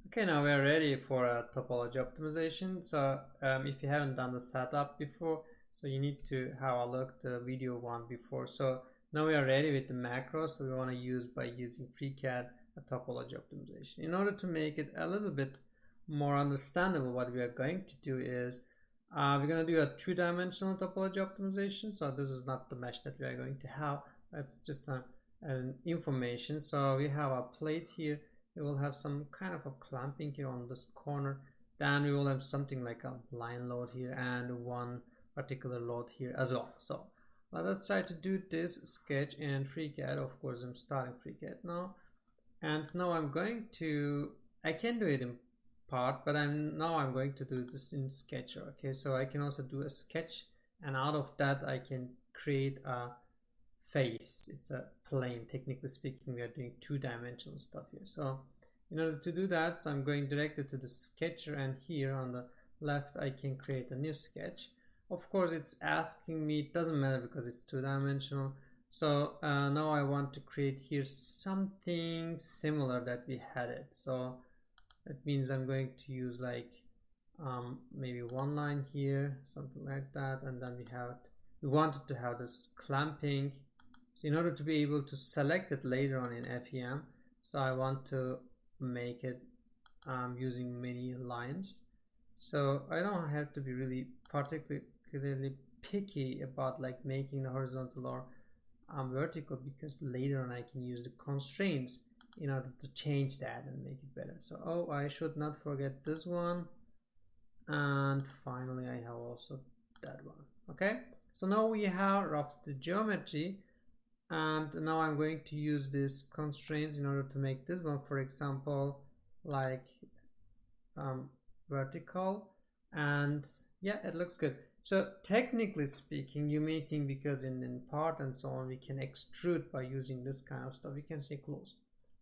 Okay, now we are ready for a topology optimization. So if you haven't done the setup before, so you need to have a look the video one before. So now we are ready with the macros. So we want to use by using Freecad a topology optimization. In order to make it a little bit more understandable, what we are going to do is we're going to do a two-dimensional topology optimization. So this is not the mesh that we are going to have. That's just an information. So we have a plate here. We will have some kind of a clamping here on this corner. Then we will have something like a line load here and one particular load here as well. So let us try to do this sketch in Freecad. Of course, I'm starting Freecad now, and now I'm going to, I can do it in part, but I'm going to do this in Sketcher. Okay, so I can also do a sketch, and out of that I can create a face. It's a plane. Technically speaking, we are doing two-dimensional stuff here. So in order to do that, so I'm going directly to the sketcher, and here on the left I can create a new sketch. Of course, it's asking me, it doesn't matter because it's two-dimensional. So now I want to create here something similar that we had it. So that means I'm going to use like maybe one line here, something like that, and then we wanted to have this clamping. So in order to be able to select it later on in FEM, so I want to make it using many lines. So I don't have to be really particularly picky about like making the horizontal or vertical, because later on I can use the constraints in order to change that and make it better. So oh, I should not forget this one, and finally I have also that one. Okay, so now we have roughly the geometry, and now I'm going to use these constraints in order to make this one, for example, like vertical, and yeah, it looks good. So technically speaking, you may think because in part and so on we can extrude by using this kind of stuff, we can say close.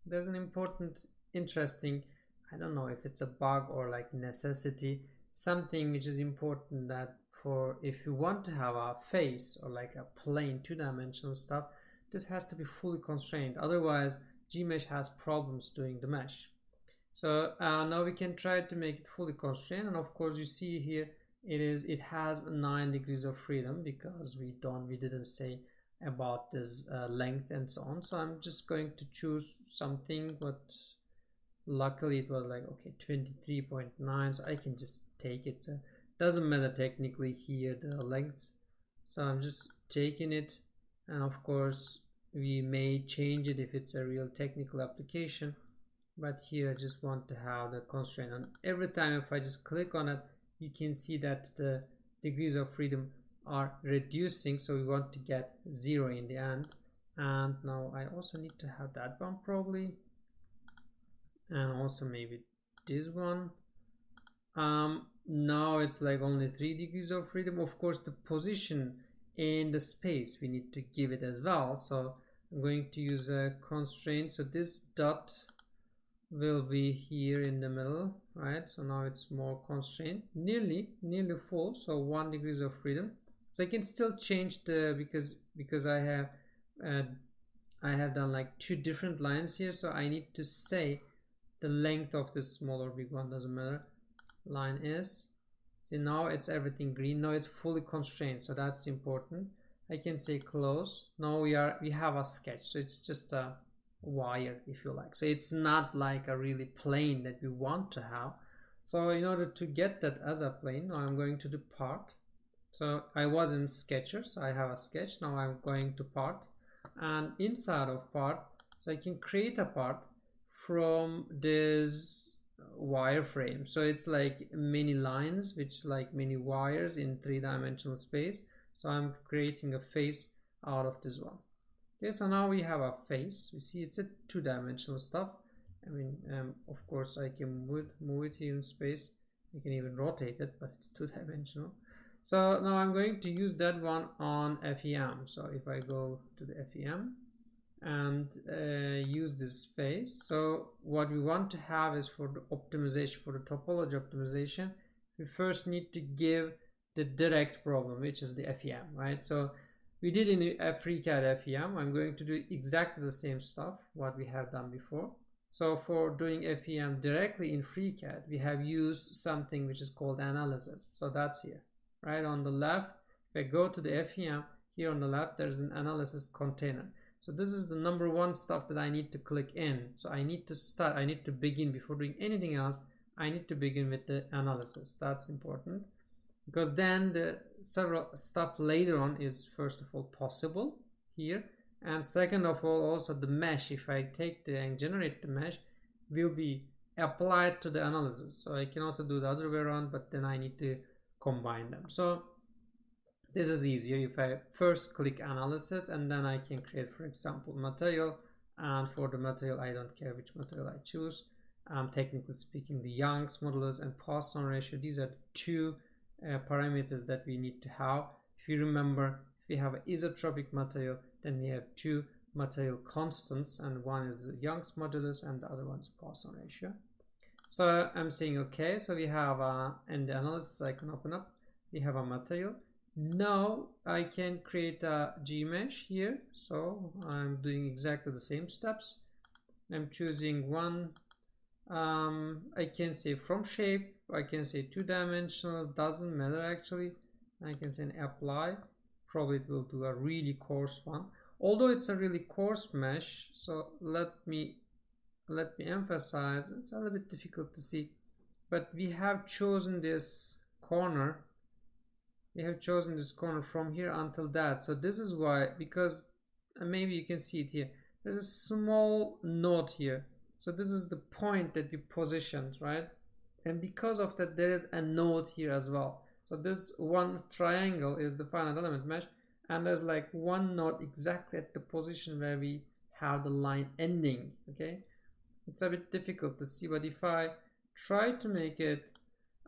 There's an important, interesting, I don't know if it's a bug or like necessity, something which is important, that for if you want to have a face or like a plane two-dimensional stuff, this has to be fully constrained. Otherwise Gmesh has problems doing the mesh. So now we can try to make it fully constrained, and of course you see here it has 9 degrees of freedom because we didn't say about this length and so on. So I'm just going to choose something, but luckily it was like okay 23.9, so I can just take it. So doesn't matter technically here the lengths, so I'm just taking it, and of course we may change it if it's a real technical application, but here I just want to have the constraint, and every time if I just click on it, you can see that the degrees of freedom are reducing, so we want to get 0 in the end. And now I also need to have that one probably, and also maybe this one. Now it's like only 3 degrees of freedom. Of course the position in the space we need to give it as well, so I'm going to use a constraint. So this dot will be here in the middle, right? So now it's more constrained, nearly full, so 1 degrees of freedom. So I can still change the, because I have done like 2 different lines here, so I need to say the length of this small or big one, doesn't matter, line is. See, now it's everything green, now it's fully constrained, so that's important. I can say close. Now we have a sketch, so it's just a wire if you like, so it's not like a really plane that we want to have. So in order to get that as a plane, now I'm going to do part. So I was in Sketcher, so I have a sketch. Now I'm going to part, and inside of part, so I can create a part from this wireframe. So it's like many lines, which like many wires in 3-dimensional space. So I'm creating a face out of this one. Okay, so now we have a face. You see it's a 2-dimensional stuff. I mean, of course I can move it here in space. I can even rotate it, but it's 2-dimensional. So now I'm going to use that one on FEM. So if I go to the FEM and use this face, so what we want to have is for the optimization, for the topology optimization, we first need to give the direct problem, which is the FEM, right? So we did in the Freecad FEM. I'm going to do exactly the same stuff what we have done before. So for doing FEM directly in Freecad, we have used something which is called analysis. So that's here, right on the left. If I go to the FEM, here on the left, there's an analysis container. So this is the number one stuff that I need to click in. So I need to begin before doing anything else. I need to begin with the analysis. That's important, because then the several stuff later on is first of all possible here, and second of all also the mesh, if I take and generate the mesh, will be applied to the analysis. So I can also do the other way around, but then I need to combine them. So this is easier if I first click analysis, and then I can create, for example, material, and for the material I don't care which material I choose. Technically speaking, the Young's modulus and Poisson ratio, these are the two parameters that we need to have. If you remember, if we have an isotropic material, then we have two material constants, and one is the Young's modulus and the other one is Poisson ratio. So I'm saying okay. So we have and the analysis I can open up, we have a material. Now I can create a Gmesh here. So I'm doing exactly the same steps. I'm choosing one, I can say from shape, I can say two-dimensional, doesn't matter actually. I can say apply. Probably it will do a really coarse one, although it's a really coarse mesh. So let me emphasize, it's a little bit difficult to see, but we have chosen this corner. We have chosen this corner from here until that. So this is why, because maybe you can see it here, there's a small node here. So this is the point that we positioned, right? And because of that, there is a node here as well. So this one triangle is the finite element mesh, and there's like one node exactly at the position where we have the line ending. Okay, it's a bit difficult to see, but if I try to make it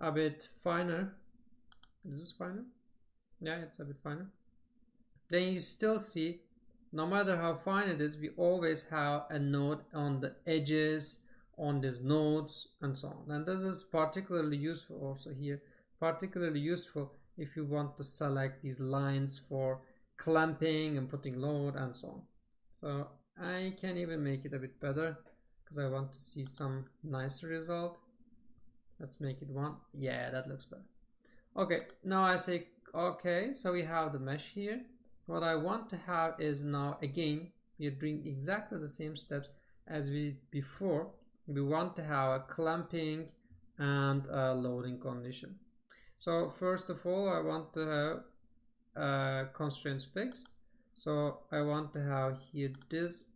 a bit finer, this is finer. Yeah, it's a bit finer. Then you still see, no matter how fine it is, we always have a node on the edges, on these nodes, and so on. And this is particularly useful also here, particularly useful if you want to select these lines for clamping and putting load and so on. So I can even make it a bit better because I want to see some nicer result. Let's make it one. Yeah, that looks better. Okay, now I say okay, so we have the mesh here. What I want to have is, now again we are doing exactly the same steps as we did before. We want to have a clamping and a loading condition. So first of all, I want to have constraints fixed. So I want to have here this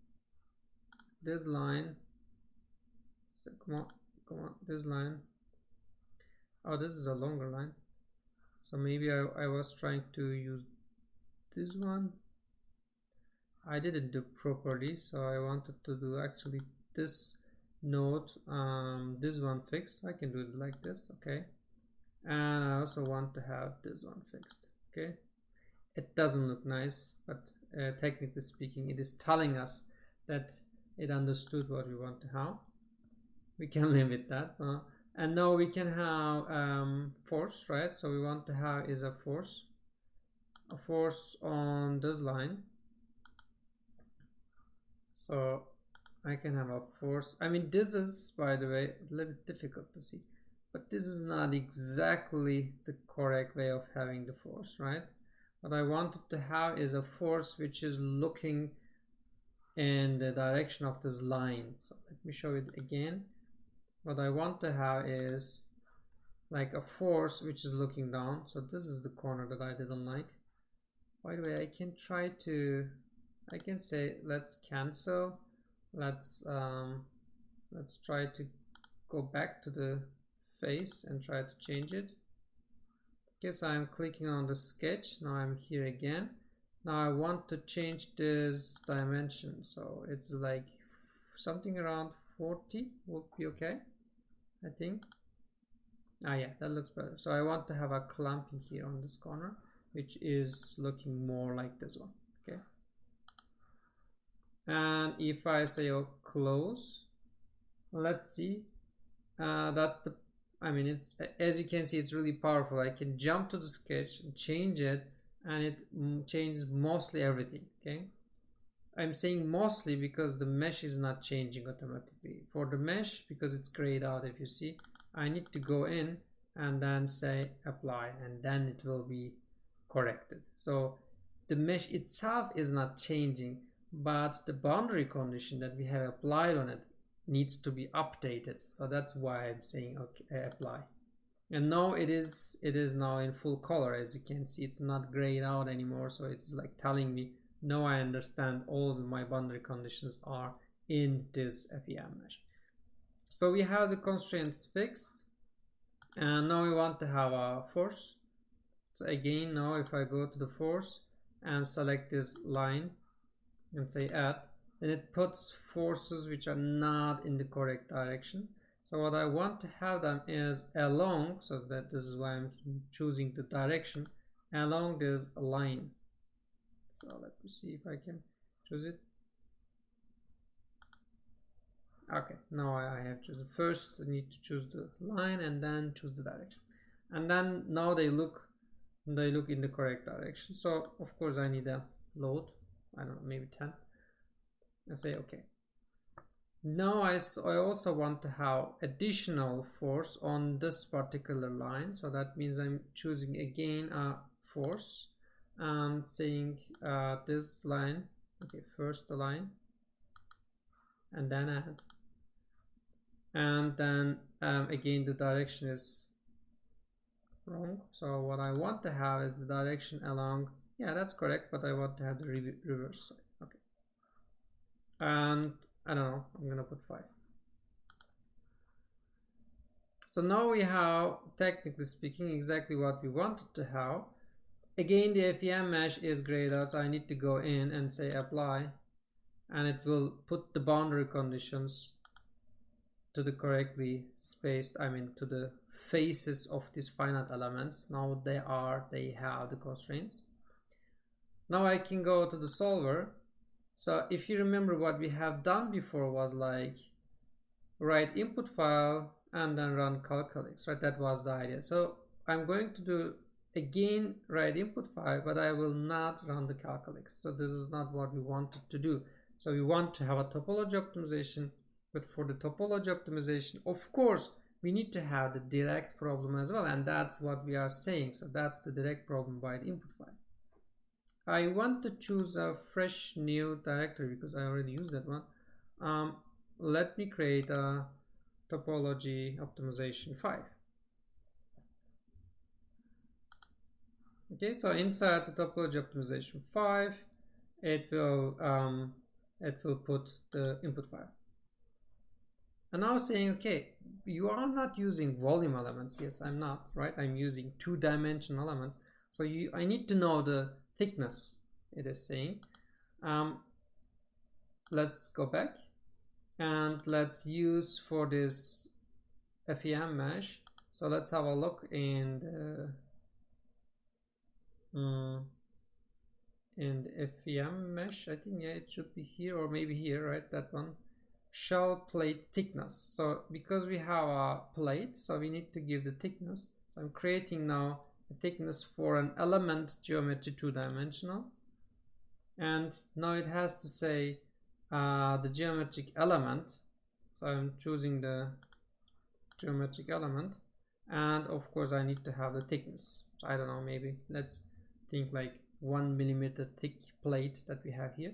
line. So come on, this line. Oh, this is a longer line. So maybe I was trying to use this one. I didn't do properly, so I wanted to do actually this node, this one fixed. I can do it like this, okay. And I also want to have this one fixed, okay. It doesn't look nice, but technically speaking, it is telling us that it understood what we want to have. We can live with that. So, and now we can have force, right? So we want to have is a force on this line. So I can have a force. I mean, this is, by the way, a little bit difficult to see, but this is not exactly the correct way of having the force, right? What I wanted to have is a force which is looking in the direction of this line. So let me show it again. What I want to have is like a force which is looking down. So this is the corner that I didn't like. By the way, I can try to, I can say let's cancel. Let's try to go back to the face and try to change it. Okay, so I'm clicking on the sketch. Now I'm here again. Now I want to change this dimension. So it's like something around 40 will be okay, I think. Ah, yeah, that looks better. So I want to have a clamping here on this corner, which is looking more like this one, okay. And if I say close, let's see, that's the, I mean, it's, as you can see, it's really powerful. I can jump to the sketch and change it, and it changes mostly everything, okay. I'm saying mostly because the mesh is not changing automatically. For the mesh, because it's grayed out, if you see, I need to go in and then say apply, and then it will be corrected. So the mesh itself is not changing, but the boundary condition that we have applied on it needs to be updated. So that's why I'm saying okay, apply. And now it is now in full color. As you can see, it's not grayed out anymore, so it's like telling me now I understand all my boundary conditions are in this FEM mesh. So we have the constraints fixed, and now we want to have a force. So again, now if I go to the force and select this line and say add, then it puts forces which are not in the correct direction. So what I want to have them is along, so that this is why I'm choosing the direction along this line. So let me see if I can choose it. Okay, now I have to first I need to choose the line and then choose the direction, and then now they look in the correct direction. So of course I need a load, I don't know, maybe 10. I say okay. Now I also want to have additional force on this particular line, so that means I'm choosing again a force and saying this line, okay, first the line and then add, and then again the direction is wrong, so what I want to have is the direction along, yeah, that's correct, but I want to have the reverse side. Okay, and I don't know, I'm gonna put 5. So now we have, technically speaking, exactly what we wanted to have. Again, the FEM mesh is grayed out, so I need to go in and say apply, and it will put the boundary conditions to the correctly spaced, I mean to the faces of these finite elements. Now they have the constraints. Now I can go to the solver. So if you remember, what we have done before was like write input file and then run calculix, right? That was the idea. So I'm going to do again write input file, but I will not run the calculix. So this is not what we wanted to do. So we want to have a topology optimization, but for the topology optimization, of course, we need to have the direct problem as well, and that's what we are saying. So that's the direct problem by the input file. I want to choose a fresh new directory because I already used that one. Let me create a topology optimization 5. Okay, so inside the topology optimization 5, it will put the input file. And now saying, okay, you are not using volume elements. Yes, I'm not, right? I'm using 2-dimensional elements. So I need to know the thickness, it is saying. Let's go back and let's use for this FEM mesh. So let's have a look in the FEM mesh. I think, yeah, it should be here or maybe here, right? That one. Shell plate thickness. So because we have a plate, so we need to give the thickness. So I'm creating now a thickness for an element geometry 2-dimensional, and now it has to say the geometric element. So I'm choosing the geometric element, and of course I need to have the thickness. So I don't know, maybe let's think like 1 millimeter thick plate that we have here.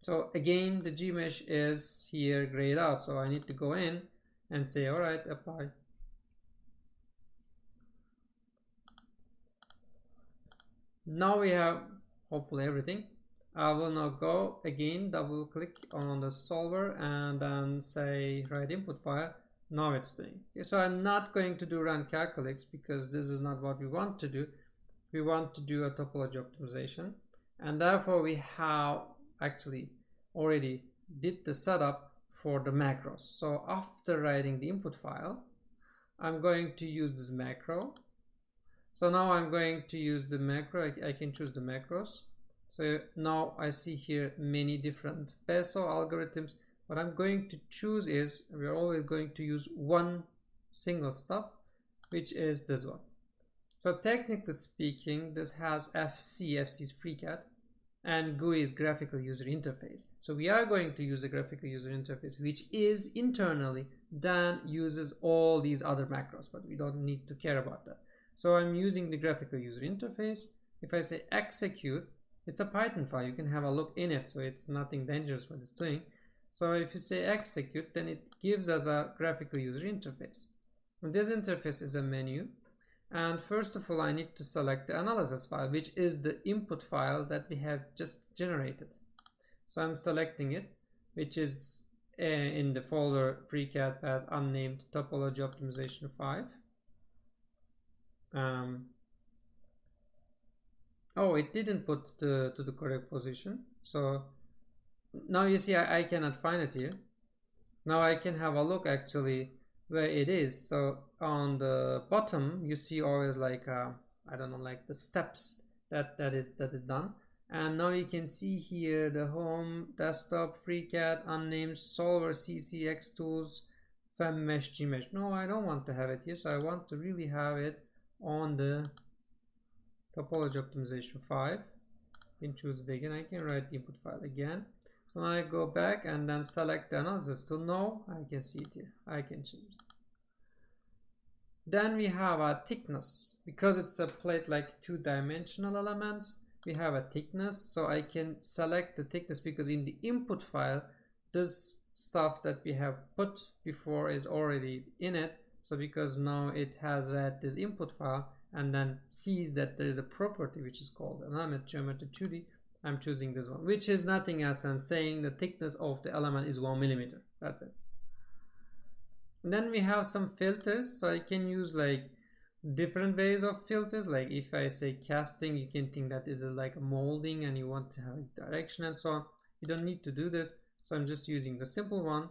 So again, the Gmesh is here grayed out, so I need to go in and say, all right, apply. Now we have hopefully everything. I will now go again, double click on the solver and then say write input file. Now it's doing. Okay, so I'm not going to do run calculix because this is not what we want to do. We want to do a topology optimization, and therefore we have actually already did the setup for the macros. So after writing the input file, I'm going to use this macro. So now I'm going to use the macro. I can choose the macros. So now I see here many different Beso algorithms. What I'm going to choose is, we're always going to use one single stuff, which is this one. So technically speaking, this has FC is Freecad, and GUI is graphical user interface. So we are going to use a graphical user interface which is internally then uses all these other macros, but we don't need to care about that. So I'm using the graphical user interface. If I say execute, it's a Python file, you can have a look in it, so it's nothing dangerous what it's doing. So if you say execute, then it gives us a graphical user interface. And this interface is a menu. And first of all, I need to select the analysis file, which is the input file that we have just generated. So I'm selecting it, which is in the folder Freecad path unnamed topology optimization 5. Oh, it didn't put to the correct position. So now you see I cannot find it here. Now I can have a look actually where it is. So on the bottom you see always like I don't know, like the steps that is done. And now you can see here the home, desktop, Freecad, unnamed, solver, CCX tools, femmesh, gmesh. No, I don't want to have it here, so I want to really have it on the topology optimization 5. You can choose it again. I can write the input file again. So now I go back and then select the analysis tool. No, I can see it here. I can change it. Then we have a thickness. Because it's a plate like two-dimensional elements, we have a thickness. So I can select the thickness because in the input file, this stuff that we have put before is already in it. So because now it has read this input file and then sees that there is a property which is called element geometry 2D, I'm choosing this one, which is nothing else than saying the thickness of the element is 1 millimeter. That's it. And then we have some filters, so I can use like different ways of filters. Like if I say casting, you can think that is like a molding and you want to have direction and so on. You don't need to do this, so I'm just using the simple one.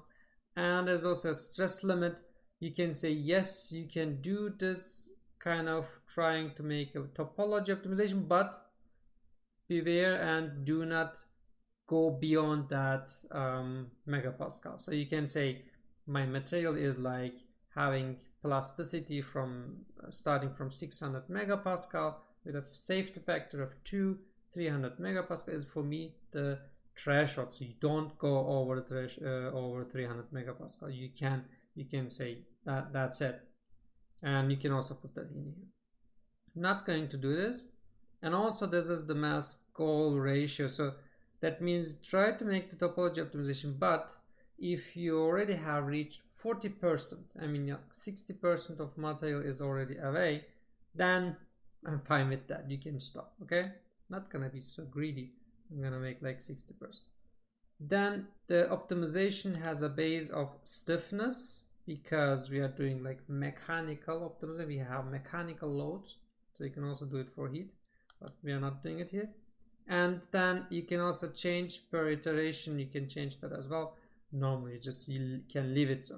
And there's also a stress limit. You can say yes, you can do this kind of trying to make a topology optimization, but beware and do not go beyond that megapascal. So you can say my material is like having plasticity from starting from 600 megapascal with a safety factor of 2. 300 megapascal is for me the threshold. So you don't go over the over 300 megapascal. You can say that that's it, and you can also put that in here. I'm not going to do this. And also this is the mask goal ratio, so that means try to make the topology optimization, but if you already have reached 40%, I mean 60% of material is already away, then I'm fine with that, you can stop. Okay, not gonna be so greedy, I'm gonna make like 60%. Then the optimization has a base of stiffness because we are doing like mechanical optimization, we have mechanical loads, so you can also do it for heat, but we are not doing it here. And then you can also change per iteration, you can change that as well. Normally just you can leave it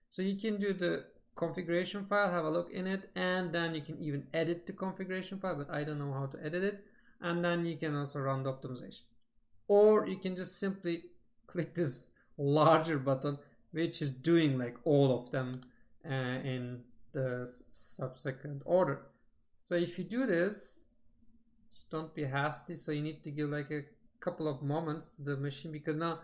so you can do the configuration file, have a look in it, and then you can even edit the configuration file, but I don't know how to edit it. And then you can also run the optimization, or you can just simply click this larger button which is doing like all of them in the subsequent order. So if you do this, just don't be hasty, so you need to give like a couple of moments to the machine because now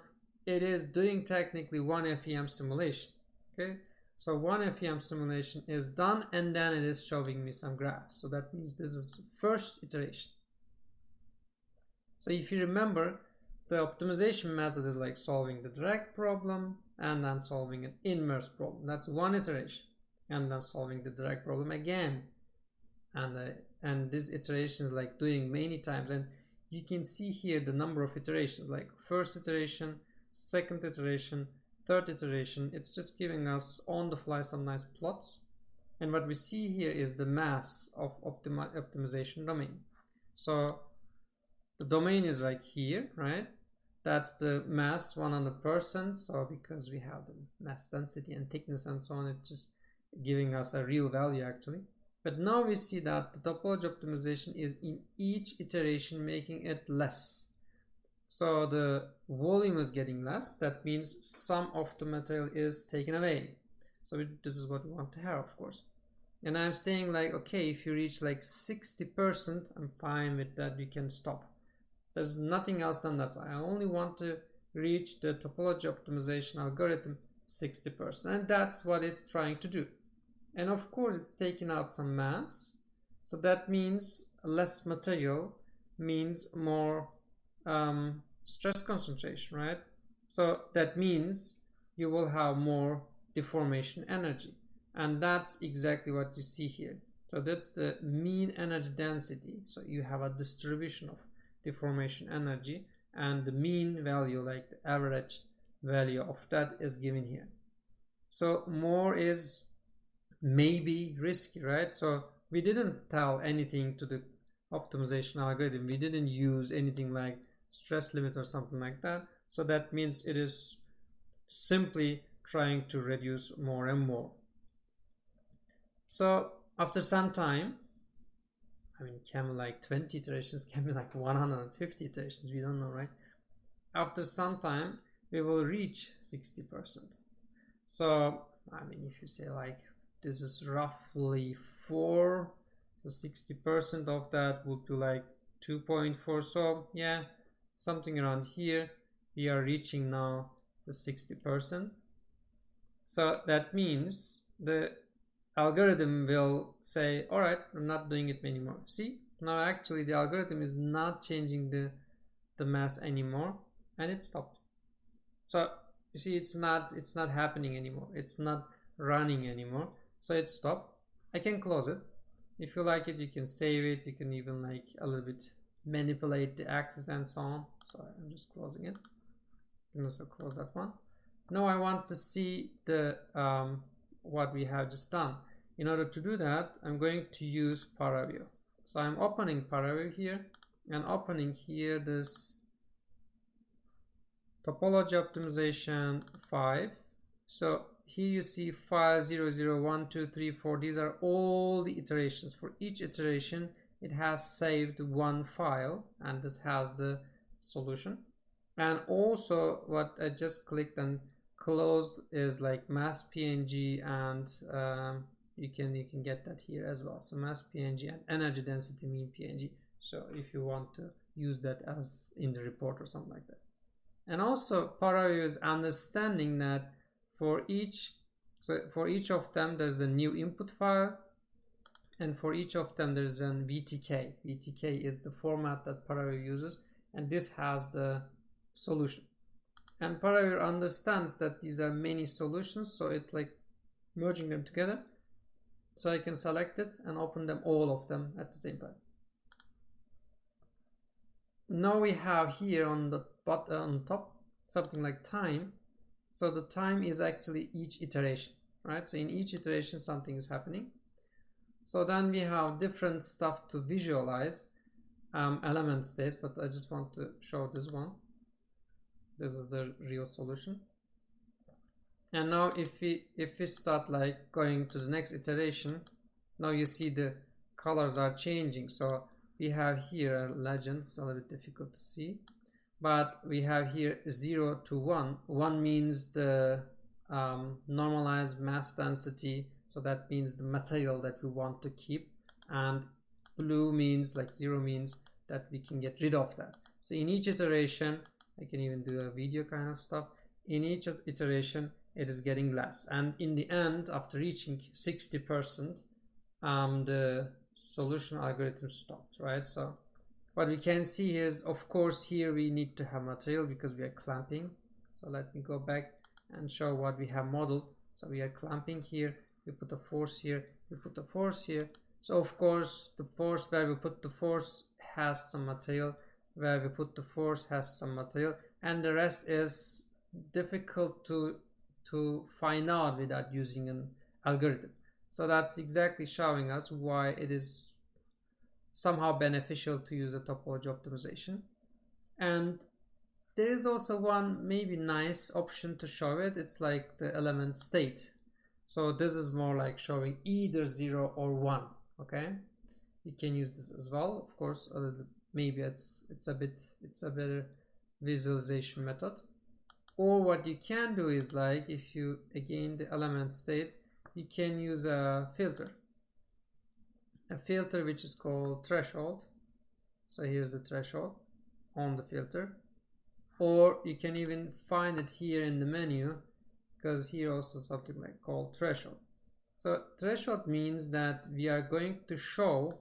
it is doing technically one FEM simulation. Okay, so one FEM simulation is done and then it is showing me some graphs, so that means this is first iteration. So if you remember, the optimization method is like solving the direct problem and then solving an inverse problem. That's one iteration, and then solving the direct problem again, and this iteration is like doing many times. And you can see here the number of iterations, like first iteration, second iteration, third iteration. It's just giving us on the fly some nice plots, and what we see here is the mass of optimization domain. So the domain is like here, right? That's the mass 100%. So because we have the mass density and thickness and so on, it's just giving us a real value actually. But now we see that the topology optimization is in each iteration making it less. So the volume is getting less. That means some of the material is taken away. So this is what we want to have, of course. And I'm saying like, okay, if you reach like 60%, I'm fine with that, you can stop. There's nothing else than that. I only want to reach the topology optimization algorithm 60%, and that's what it's trying to do. And of course it's taking out some mass, so that means less material means more stress concentration, right? So that means you will have more deformation energy, and that's exactly what you see here. So that's the mean energy density. So you have a distribution of deformation energy, and the mean value, like the average value of that, is given here. So more is maybe risky, right? So we didn't tell anything to the optimization algorithm. We didn't use anything like stress limit or something like that. So that means it is simply trying to reduce more and more. So after some time, I mean, it can be like 20 iterations, can be like 150 iterations, we don't know, right? After some time, we will reach 60%. So, I mean, if you say like, this is roughly 4, so 60% of that would be like 2.4. So yeah, something around here, we are reaching now the 60%. So that means the algorithm will say, all right, I'm not doing it anymore. See, now actually the algorithm is not changing the mass anymore, and it stopped. So you see, it's not happening anymore, it's not running anymore, so it stopped. I can close it. If you like it, you can save it. You can even like a little bit manipulate the axis and so on. So I'm just closing it. You can also close that one. Now I want to see the what we have just done. In order to do that, I'm going to use ParaView. So I'm opening ParaView here and opening here this Topology Optimization 5. So here you see file 0, 0, 1, 2, 3, 4. These are all the iterations. For each iteration, it has saved one file, and this has the solution. And also what I just clicked and closed is like mass PNG, and you can get that here as well. So mass PNG and energy density mean PNG. So if you want to use that as in the report or something like that. And also ParaView is understanding that for each of them there's a new input file, and for each of them there's an VTK. VTK is the format that ParaView uses, and this has the solution. And ParaView understands that these are many solutions, so it's like merging them together. So I can select it and open them, all of them at the same time. Now we have here on the bottom, on top, something like time. So the time is actually each iteration, right? So in each iteration something is happening. So then we have different stuff to visualize, element states, but I just want to show this one. This is the real solution. And now if we start like going to the next iteration, now you see the colors are changing. So we have here a legend. It's a little bit difficult to see, but we have here 0 to 1. 1 means the normalized mass density, so that means the material that we want to keep, and blue means, like 0 means that we can get rid of that. So in each iteration, I can even do a video kind of stuff. In each iteration it is getting less, and in the end, after reaching 60%, the solution algorithm stopped, right? So what we can see here is, of course, here we need to have material because we are clamping. So let me go back and show what we have modeled. So we are clamping here, we put a force here, we put a force here. So of course the force, where we put the force has some material, where we put the force has some material, and the rest is difficult to find out without using an algorithm. So that's exactly showing us why it is somehow beneficial to use a topology optimization. And there is also one maybe nice option to show it. It's like the element state. So this is more like showing either 0 or 1. Okay, you can use this as well, of course. Maybe it's a better visualization method. Or what you can do is, like, if you, again, the element state, you can use a filter which is called threshold. So here's the threshold on the filter, or you can even find it here in the menu, because here also something like called threshold. So threshold means that we are going to show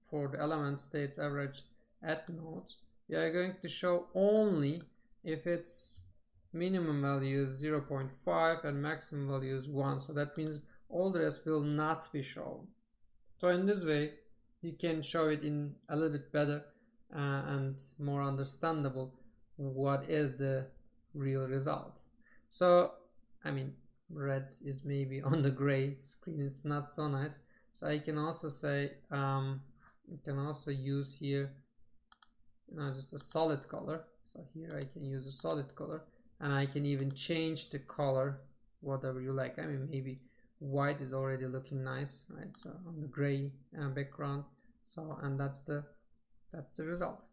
for the element states average at nodes, we are going to show only if its minimum value is 0.5 and maximum value is 1. So that means all the rest will not be shown. So in this way you can show it in a little bit better and more understandable what is the real result. So I mean, red is maybe on the gray screen, it's not so nice. So I can also say you can also use here just a solid color. So here I can use a solid color, and I can even change the color whatever you like. I mean, maybe white is already looking nice, right? So on the gray background. So and that's the result.